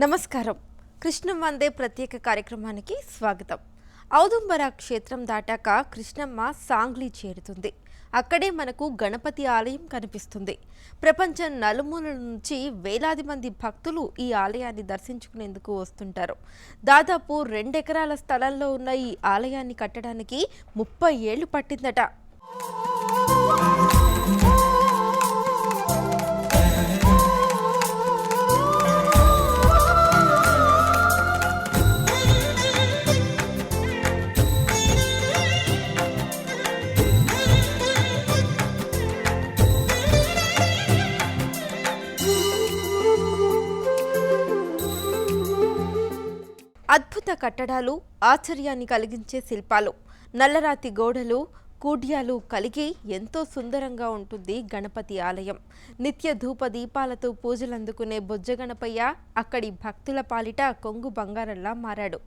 నమస్కారం. కృష్ణమ్మ అందే ప్రత్యేక కార్యక్రమానికి స్వాగతం. ఔదుంబర క్షేత్రం దాటాక కృష్ణమ్మ సాంగ్లీ చేరుతుంది. అక్కడే మనకు గణపతి ఆలయం కనిపిస్తుంది. ప్రపంచం నలుమూలల నుంచి వేలాది మంది భక్తులు ఈ ఆలయాన్ని దర్శించుకునేందుకు వస్తుంటారు. దాదాపు 2 ఎకరాల స్థలంలో ఉన్న ఈ ఆలయాన్ని కట్టడానికి 30 ఏళ్లు పట్టిందట. అద్భుత కట్టడాలు, ఆశ్చర్యాన్ని కలిగించే శిల్పాలు, నల్లరాతి గోడలు, కూడ్యాలు కలిగి ఎంతో సుందరంగా ఉంటుంది గణపతి ఆలయం. నిత్య ధూప దీపాలతో పూజలందుకునే బొజ్జగణపయ్య అక్కడి భక్తుల పాలిట కొంగు బంగారంలా మారాడు.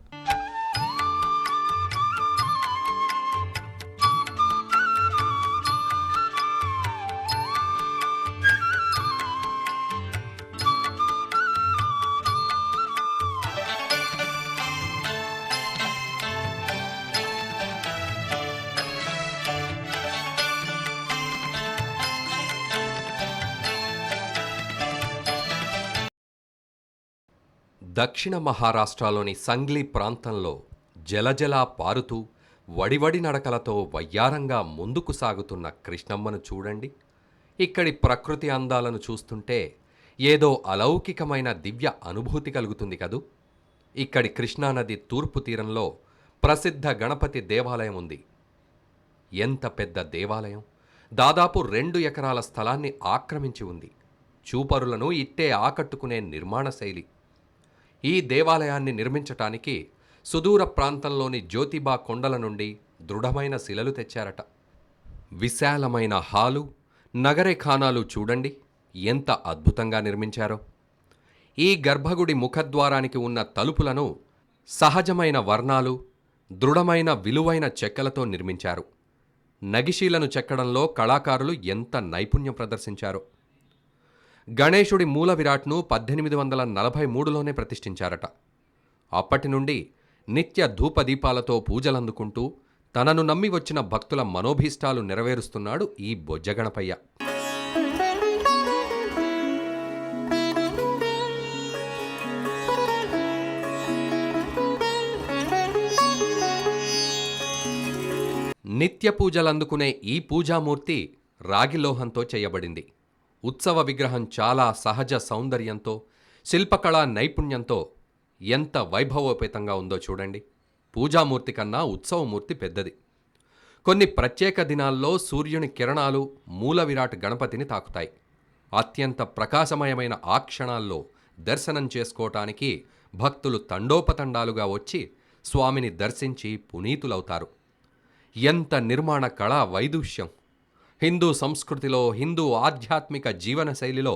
దక్షిణ మహారాష్ట్రలోని సంగ్లీ ప్రాంతంలో జలజలా పారుతూ వడివడి నడకలతో వయ్యారంగా ముందుకు సాగుతున్న కృష్ణమ్మను చూడండి. ఇక్కడి ప్రకృతి అందాలను చూస్తుంటే ఏదో అలౌకికమైన దివ్య అనుభూతి కలుగుతుంది కదూ. ఇక్కడి కృష్ణానది తూర్పు తీరంలో ప్రసిద్ధ గణపతి దేవాలయం ఉంది. ఎంత పెద్ద దేవాలయం! దాదాపు 2 ఎకరాల స్థలాన్ని ఆక్రమించి ఉంది. చూపరులను ఇట్టే ఆకట్టుకునే నిర్మాణ శైలి. ఈ దేవాలయాన్ని నిర్మించటానికి సుదూర ప్రాంతంలోని జ్యోతిబా కొండల నుండి దృఢమైన శిలలు తెచ్చారట. విశాలమైన హాలు, నగరేఖానాలు చూడండి ఎంత అద్భుతంగా నిర్మించారో. ఈ గర్భగుడి ముఖద్వారానికి ఉన్న తలుపులను సహజమైన వర్ణాలు, దృఢమైన విలువైన చెక్కలతో నిర్మించారు. నగిశీలను చెక్కడంలో కళాకారులు ఎంత నైపుణ్యం ప్రదర్శించారో. గణేశుడి మూల విరాట్ను 1843లోనే ప్రతిష్ఠించారట. అప్పటి నుండి నిత్య ధూపదీపాలతో పూజలందుకుంటూ తనను నమ్మి వచ్చిన భక్తుల మనోభీష్టాలు నెరవేరుస్తున్నాడు ఈ బొజ్జగణపయ్య. నిత్య పూజలందుకునే ఈ పూజామూర్తి రాగిలోహంతో చేయబడింది. ఉత్సవ విగ్రహం చాలా సహజ సౌందర్యంతో, శిల్పకళా నైపుణ్యంతో ఎంత వైభవోపేతంగా ఉందో చూడండి. పూజామూర్తి కన్నా ఉత్సవమూర్తి పెద్దది. కొన్ని ప్రత్యేక దినాల్లో సూర్యుని కిరణాలు మూల విరాట్ గణపతిని తాకుతాయి. అత్యంత ప్రకాశమయమైన ఆ క్షణాల్లో దర్శనం చేసుకోవటానికి భక్తులు తండోపతండాలుగా వచ్చి స్వామిని దర్శించి పునీతులవుతారు. ఎంత నిర్మాణ కళా వైదుష్యం! హిందూ సంస్కృతిలో, హిందూ ఆధ్యాత్మిక జీవన శైలిలో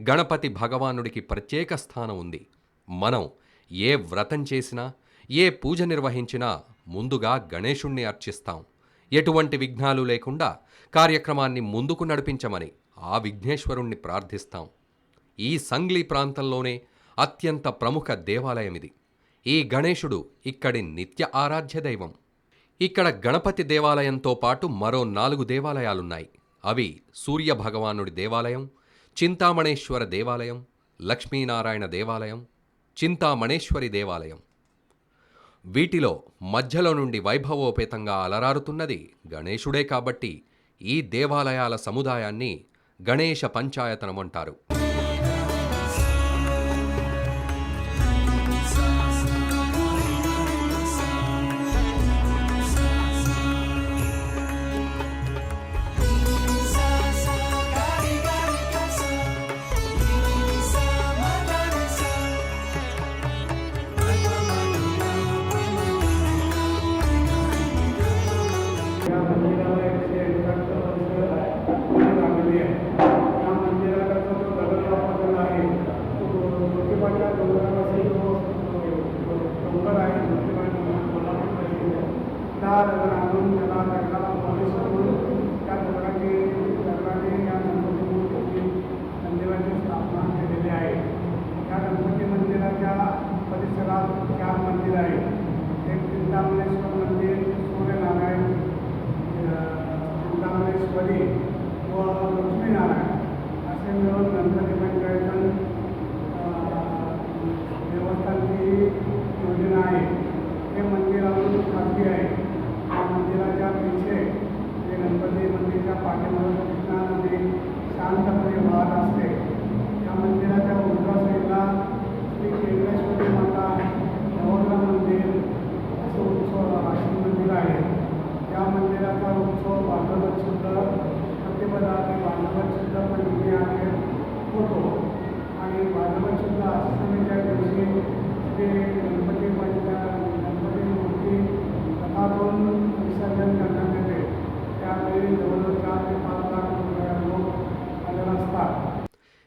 గణపతి భగవానుడికి ప్రత్యేక స్థానం ఉంది. మనం ఏ వ్రతం చేసినా, ఏ పూజ నిర్వహించినా ముందుగా గణేశుణ్ణి అర్చిస్తాం. ఎటువంటి విఘ్నాలు లేకుండా కార్యక్రమాన్ని ముందుకు నడిపించమని ఆ విఘ్నేశ్వరుణ్ణి ప్రార్థిస్తాం. ఈ సంగ్లీ ప్రాంతంలోనే అత్యంత ప్రముఖ దేవాలయమిది. ఈ గణేశుడు ఇక్కడి నిత్య ఆరాధ్య దైవం. ఇక్కడ గణపతి దేవాలయంతో పాటు మరో 4 దేవాలయాలున్నాయి. అవి సూర్య భగవానుడి దేవాలయం, చింతామణేశ్వర దేవాలయం, లక్ష్మీనారాయణ దేవాలయం, చింతామణేశ్వరి దేవాలయం. వీటిలో మధ్యలో నుండి వైభవోపేతంగా అలరారుతున్నది గణేశుడే కాబట్టి ఈ దేవాలయాల సముదాయాన్ని గణేశ పంచాయతనమంటారు. मंदिराच्या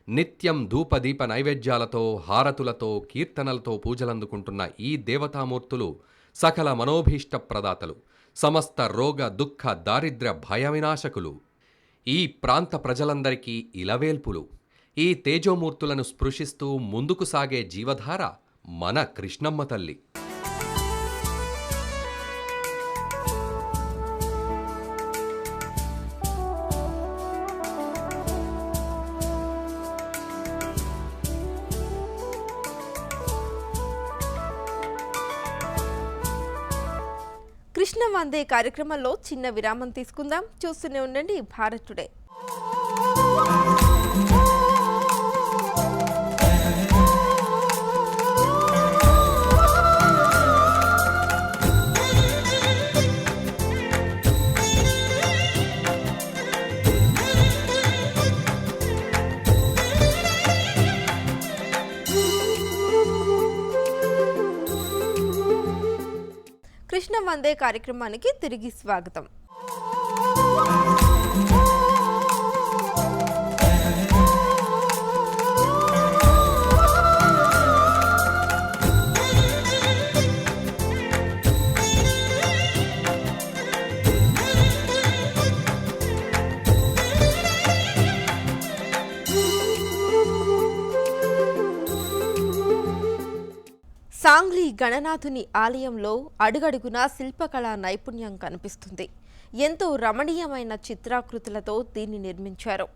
నిత్యం ధూపదీప నైవేద్యాలతో, హారతులతో, కీర్తనలతో పూజలందుకుంటున్న ఈ దేవతామూర్తులు సకల మనోభీష్ట ప్రదాతలు, సమస్త రోగ దుఃఖ దారిద్ర్య భయవినాశకులు. ఈ ప్రాంత ప్రజలందరికీ ఇలవేల్పులు. ఈ తేజోమూర్తులను స్పృశిస్తూ ముందుకు సాగే జీవధార మన కృష్ణమ్మ తల్లి. కృష్ణ వందే కార్యక్రమంలో చిన్న విరామం తీసుకుందాం. చూస్తూనే ఉండండి భారత్ టుడే. కృష్ణ వందే కార్యక్రమానికి తిరిగి స్వాగతం. సాంగ్లీ గణనాథుని ఆలయంలో అడుగడుగునా శిల్పకళా నైపుణ్యం కనిపిస్తుంది. ఎంతో రమణీయమైన చిత్రాకృతులతో దీన్ని నిర్మించారు.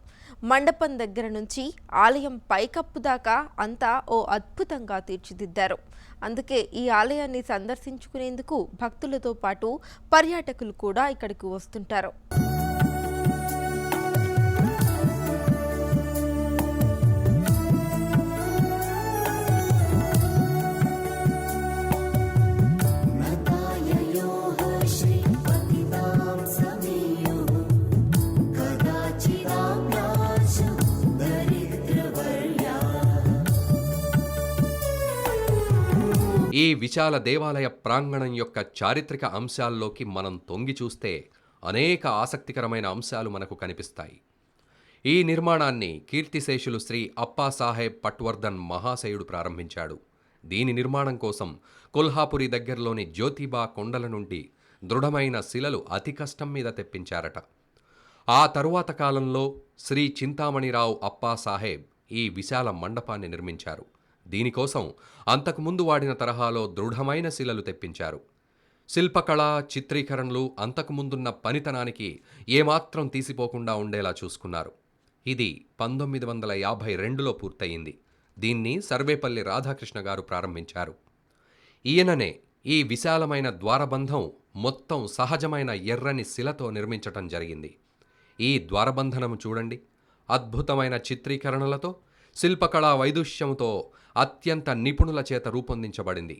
మండపం దగ్గర నుంచి ఆలయం పైకప్పు దాకా అంతా ఓ అద్భుతంగా తీర్చిదిద్దారు. అందుకే ఈ ఆలయాన్ని సందర్శించుకునేందుకు భక్తులతో పాటు పర్యాటకులు కూడా ఇక్కడికి వస్తుంటారు. ఈ విశాల దేవాలయ ప్రాంగణం యొక్క చారిత్రక అంశాల్లోకి మనం తొంగి చూస్తే అనేక ఆసక్తికరమైన అంశాలు మనకు కనిపిస్తాయి. ఈ నిర్మాణాన్ని కీర్తిశేషులు శ్రీ అప్పాసాహెబ్ పట్వర్ధన్ మహాశయుడు ప్రారంభించాడు. దీని నిర్మాణం కోసం కొల్హాపురి దగ్గరలోని జ్యోతిబా కొండల నుండి దృఢమైన శిలలు అతి కష్టం మీద తెప్పించారట. ఆ తరువాత కాలంలో శ్రీ చింతామణిరావు అప్పాసాహెబ్ ఈ విశాల మండపాన్ని నిర్మించారు. దీనికోసం అంతకుముందు వాడిన తరహాలో దృఢమైన శిలలు తెప్పించారు. శిల్పకళ, చిత్రీకరణలు అంతకుముందున్న పనితనానికి ఏమాత్రం తీసిపోకుండా ఉండేలా చూసుకున్నారు. ఇది 1952లో పూర్తయింది. దీన్ని సర్వేపల్లి రాధాకృష్ణ గారు ప్రారంభించారు. ఈయననే ఈ విశాలమైన ద్వారబంధం మొత్తం సహజమైన ఎర్రని శిలతో నిర్మించటం జరిగింది. ఈ ద్వారబంధనము చూడండి, అద్భుతమైన చిత్రీకరణలతో, శిల్పకళా వైదుష్యంతో అత్యంత నిపుణుల చేత రూపొందించబడింది.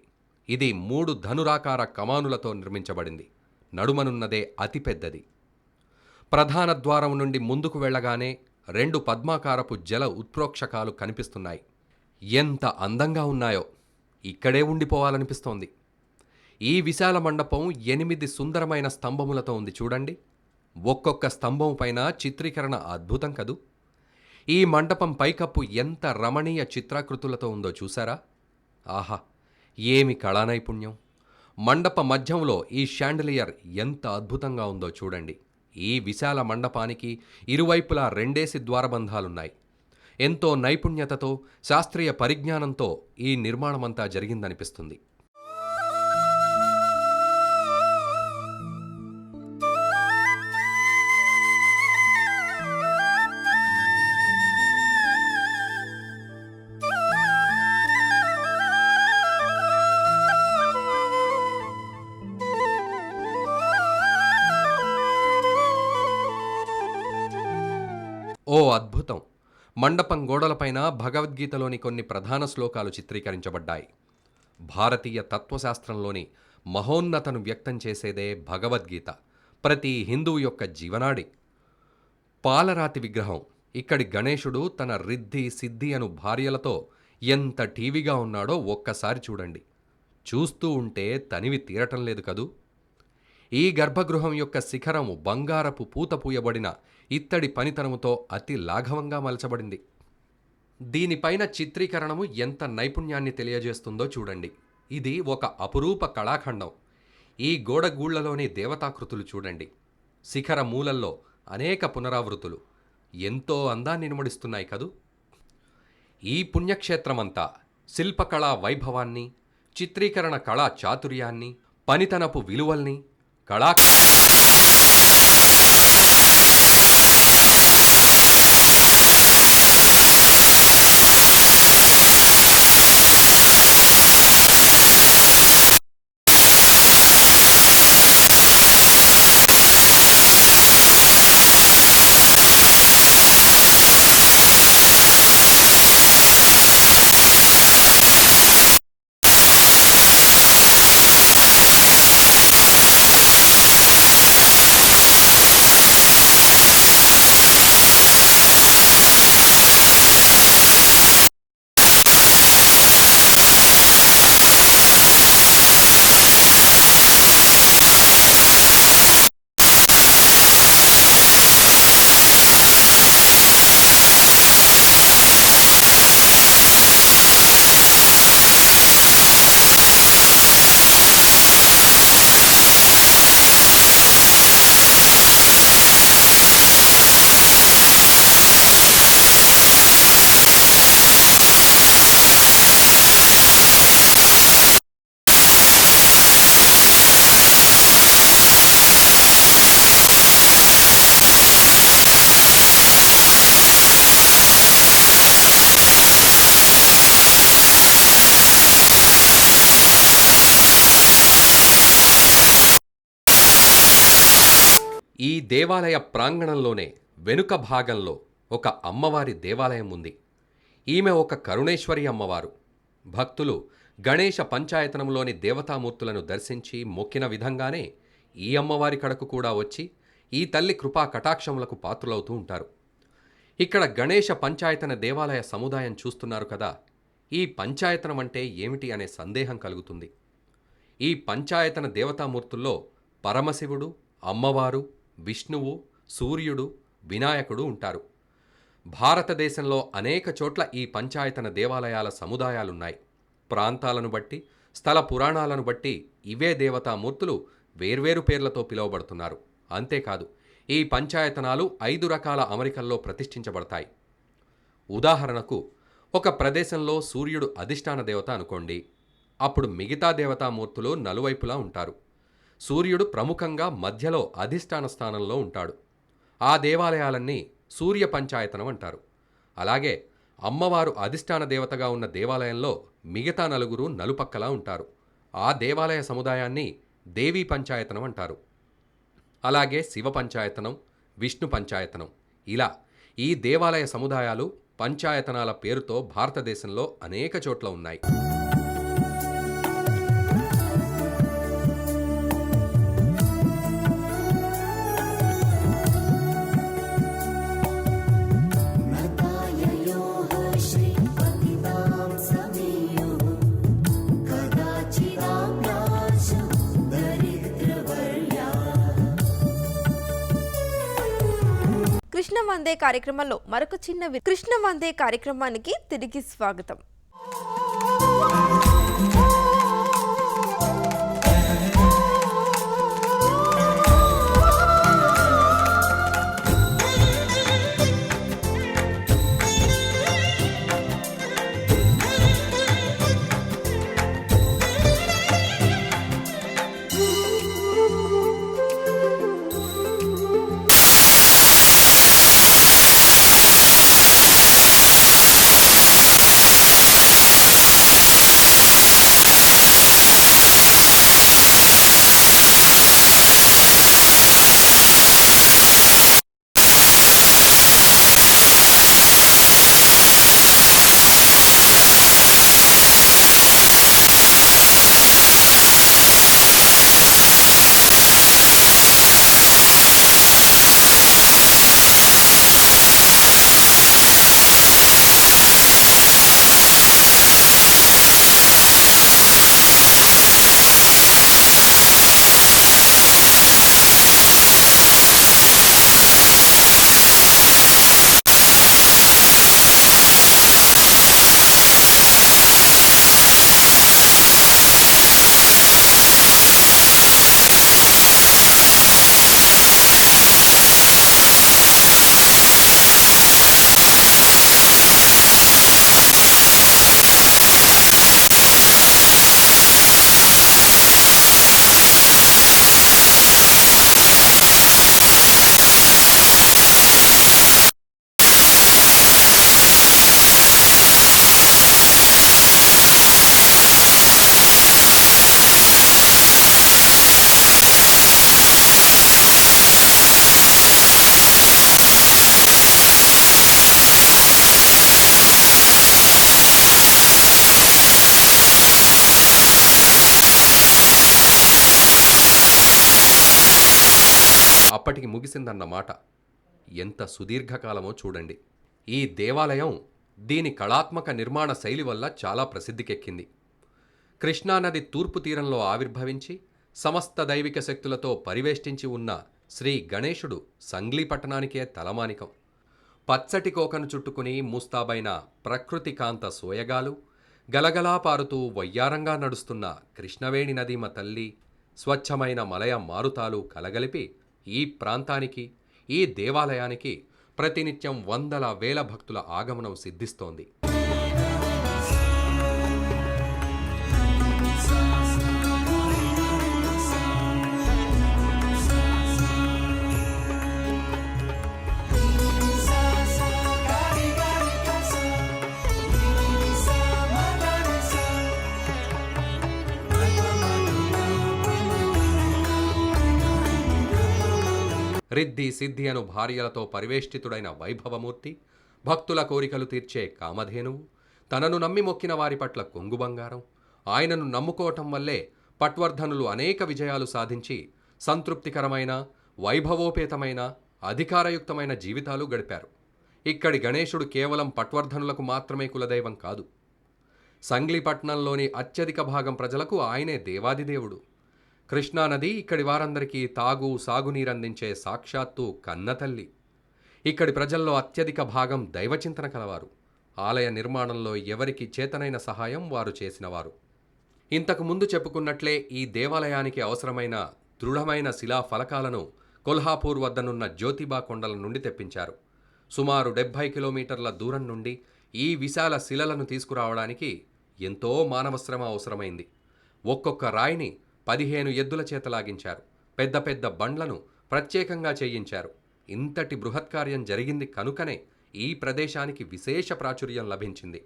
ఇది 3 ధనురాకార కమానులతో నిర్మించబడింది. నడుమనున్నదే అతిపెద్దది. ప్రధాన ద్వారం నుండి ముందుకు వెళ్ళగానే 2 పద్మాకారపు జల ఉత్ప్రోక్షకాలు కనిపిస్తున్నాయి. ఎంత అందంగా ఉన్నాయో, ఇక్కడే ఉండిపోవాలనిపిస్తోంది. ఈ విశాల మండపం 8 సుందరమైన స్తంభములతో ఉంది చూడండి. ఒక్కొక్క స్తంభం పైన చిత్రీకరణ అద్భుతం కదూ. ఈ మండపం పైకప్పు ఎంత రమణీయ చిత్రాకృతులతో ఉందో చూసారా? ఆహా, ఏమి కళానైపుణ్యం! మండప మధ్యంలో ఈ షాండలియర్ ఎంత అద్భుతంగా ఉందో చూడండి. ఈ విశాల మండపానికి ఇరువైపులా 2 ద్వారబంధాలున్నాయి. ఎంతో నైపుణ్యతతో, శాస్త్రీయ పరిజ్ఞానంతో ఈ నిర్మాణమంతా జరిగిందనిపిస్తుంది. ఓ అద్భుతం! మండపం గోడలపైన భగవద్గీతలోని కొన్ని ప్రధాన శ్లోకాలు చిత్రీకరించబడ్డాయి. భారతీయ తత్వశాస్త్రంలోని మహోన్నతను వ్యక్తం చేసేదే భగవద్గీత. ప్రతి హిందువు యొక్క జీవనాడి. పాలరాతి విగ్రహం. ఇక్కడి గణేశుడు తన రిద్ధి సిద్ధి అను భార్యలతో ఎంత టీవీగా ఉన్నాడో ఒక్కసారి చూడండి. చూస్తూ ఉంటే తనివి తీరటం లేదు కదూ. ఈ గర్భగృహం యొక్క శిఖరము బంగారపు పూత పూయబడిన ఇత్తడి పనితనముతో అతి లాఘవంగా మలచబడింది. దీనిపైన చిత్రీకరణము ఎంత నైపుణ్యాన్ని తెలియజేస్తుందో చూడండి. ఇది ఒక అపురూప కళాఖండం. ఈ గోడగూళ్లలోని దేవతాకృతులు చూడండి. శిఖర మూలల్లో అనేక పునరావృతులు ఎంతో అందాన్ని ఇనుమడిస్తున్నాయి కదూ. ఈ పుణ్యక్షేత్రమంతా శిల్పకళా వైభవాన్ని, చిత్రీకరణ కళా చాతుర్యాన్ని, పనితనపు విలువల్ని, కళా ఈ దేవాలయ ప్రాంగణంలోనే వెనుక భాగంలో ఒక అమ్మవారి దేవాలయం ఉంది. ఈమె ఒక కరుణేశ్వరి అమ్మవారు. భక్తులు గణేశ పంచాయతనంలోని దేవతామూర్తులను దర్శించి మొక్కిన విధంగానే ఈ అమ్మవారి కడకు కూడా వచ్చి ఈ తల్లి కృపా కటాక్షములకు పాత్రులవుతూ ఉంటారు. ఇక్కడ గణేశ పంచాయతన దేవాలయ సముదాయం చూస్తున్నారు కదా. ఈ పంచాయతనం అంటే ఏమిటి అనే సందేహం కలుగుతుంది. ఈ పంచాయతన దేవతామూర్తుల్లో పరమశివుడు, అమ్మవారు, విష్ణువు, సూర్యుడు, వినాయకుడు ఉంటారు. భారతదేశంలో అనేక చోట్ల ఈ పంచాయతన దేవాలయాల సముదాయాలున్నాయి. ప్రాంతాలను బట్టి, స్థల పురాణాలను బట్టి ఇవే దేవతామూర్తులు వేర్వేరు పేర్లతో పిలువబడుతున్నారు. అంతేకాదు, ఈ పంచాయతనాలు 5 రకాల అమరికల్లో ప్రతిష్ఠించబడతాయి. ఉదాహరణకు, ఒక ప్రదేశంలో సూర్యుడు అధిష్టాన దేవత అనుకోండి. అప్పుడు మిగతా దేవతామూర్తులు నలువైపులా ఉంటారు. సూర్యుడు ప్రముఖంగా మధ్యలో అధిష్టాన స్థానంలో ఉంటాడు. ఆ దేవాలయాలన్నీ సూర్య పంచాయతనం అంటారు. అలాగే అమ్మవారు అధిష్టాన దేవతగా ఉన్న దేవాలయంలో మిగతా నలుగురు నలుపక్కలా ఉంటారు. ఆ దేవాలయ సముదాయాన్ని దేవీ పంచాయతనం అంటారు. అలాగే శివ పంచాయతనం, విష్ణు పంచాయతనం, ఇలా ఈ దేవాలయ సముదాయాలు పంచాయతనాల పేరుతో భారతదేశంలో అనేక చోట్ల ఉన్నాయి. కృష్ణ వందే కార్యక్రమంలో మరొక కృష్ణ వందే కార్యక్రమానికి తిరిగి స్వాగతం. అప్పటికి ముగిసిందన్నమాట. ఎంత సుదీర్ఘకాలమో చూడండి. ఈ దేవాలయం దీని కళాత్మక నిర్మాణ శైలి వల్ల చాలా ప్రసిద్ధికెక్కింది. కృష్ణానది తూర్పు తీరంలో ఆవిర్భవించి సమస్త దైవిక శక్తులతో పరివేష్టించి ఉన్న శ్రీ గణేశుడు సంగ్లీ పట్టణానికే తలమానికం. పచ్చటి కోకను చుట్టుకుని ముస్తాబైన ప్రకృతి కాంత సోయగాలు, గలగలా పారుతూ వయ్యారంగా నడుస్తున్న కృష్ణవేణి నదీమ తల్లి, స్వచ్ఛమైన మలయ మారుతాలు కలగలిపి ఈ ప్రాంతానికి, ఈ దేవాలయానికి ప్రతినిత్యం వందల వేల భక్తుల ఆగమనం సిద్ధిస్తోంది. రిద్ధి సిద్ధి అను భార్యలతో పరివేష్టితుడైన వైభవమూర్తి, భక్తుల కోరికలు తీర్చే కామధేనువు, తనను నమ్మి మొక్కిన వారి పట్ల కొంగు బంగారం, ఆయనను నమ్ముకోవటం వల్లే పట్వర్ధనులు అనేక విజయాలు సాధించి సంతృప్తికరమైన, వైభవోపేతమైన, అధికారయుక్తమైన జీవితాలు గడిపారు. ఇక్కడి గణేశుడు కేవలం పట్వర్ధనులకు మాత్రమే కులదైవం కాదు. సంగ్లీపట్నంలోని అత్యధిక భాగం ప్రజలకు ఆయనే దేవాదిదేవుడు. కృష్ణానది ఇక్కడి వారందరికీ తాగు సాగునీరందించే సాక్షాత్తు కన్నతల్లి. ఇక్కడి ప్రజల్లో అత్యధిక భాగం దైవచింతన కలవారు. ఆలయ నిర్మాణంలో ఎవరికి చేతనైన సహాయం వారు చేసినవారు. ఇంతకు ముందు చెప్పుకున్నట్లే ఈ దేవాలయానికి అవసరమైన దృఢమైన శిలా ఫలకాలను కొల్హాపూర్ వద్దనున్న జ్యోతిబా కొండల నుండి తెప్పించారు. సుమారు 70 కిలోమీటర్ల దూరం నుండి ఈ విశాల శిలలను తీసుకురావడానికి ఎంతో మానవశ్రమ అవసరమైంది. ఒక్కొక్క రాయిని 15 ఎద్దుల చేత లాగించారు. పెద్ద పెద్ద బండ్లను ప్రత్యేకంగా చేయించారు. ఇంతటి బృహత్కార్యం జరిగింది కనుకనే ఈ ప్రదేశానికి విశేష ప్రాచుర్యం లభించింది.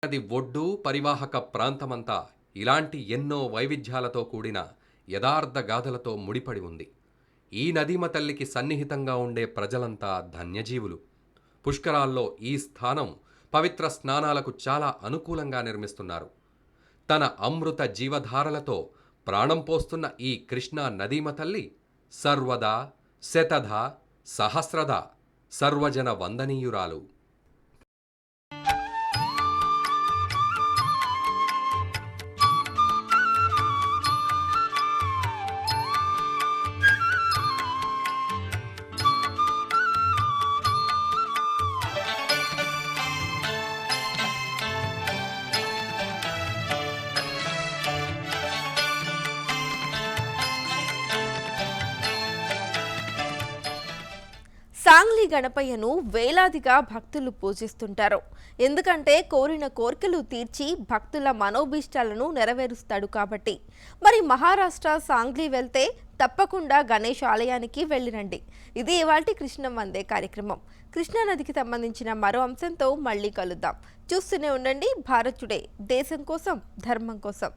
నది ఒడ్డు పరివాహక ప్రాంతమంతా ఇలాంటి ఎన్నో వైవిధ్యాలతో కూడిన యథార్థ గాథలతో ముడిపడి ఉంది. ఈ నదీమ తల్లికి సన్నిహితంగా ఉండే ప్రజలంతా ధన్యజీవులు. పుష్కరాల్లో ఈ స్థానం పవిత్ర స్నానాలకు చాలా అనుకూలంగా నిర్మిస్తున్నారు. తన అమృత జీవధారలతో ప్రాణం పోస్తున్న ఈ కృష్ణా నదీమ తల్లి సర్వదా శతధ సహస్రద సర్వజన వందనీయురాలు. సాంగ్లీ గణపయ్యను వేలాదిగా భక్తులు పూజిస్తుంటారు. ఎందుకంటే కోరిన కోర్కెలు తీర్చి భక్తుల మనోభీష్టాలను నెరవేరుస్తాడు కాబట్టి. మరి మహారాష్ట్ర సాంగ్లీ వెళ్తే తప్పకుండా గణేష్ ఆలయానికి వెళ్ళిరండి. ఇది ఇవాల్టి కృష్ణం వందే కార్యక్రమం. కృష్ణానదికి సంబంధించిన మరో అంశంతో మళ్ళీ కలుద్దాం. చూస్తూనే ఉండండి భారత్ టుడే, దేశం కోసం ధర్మం కోసం.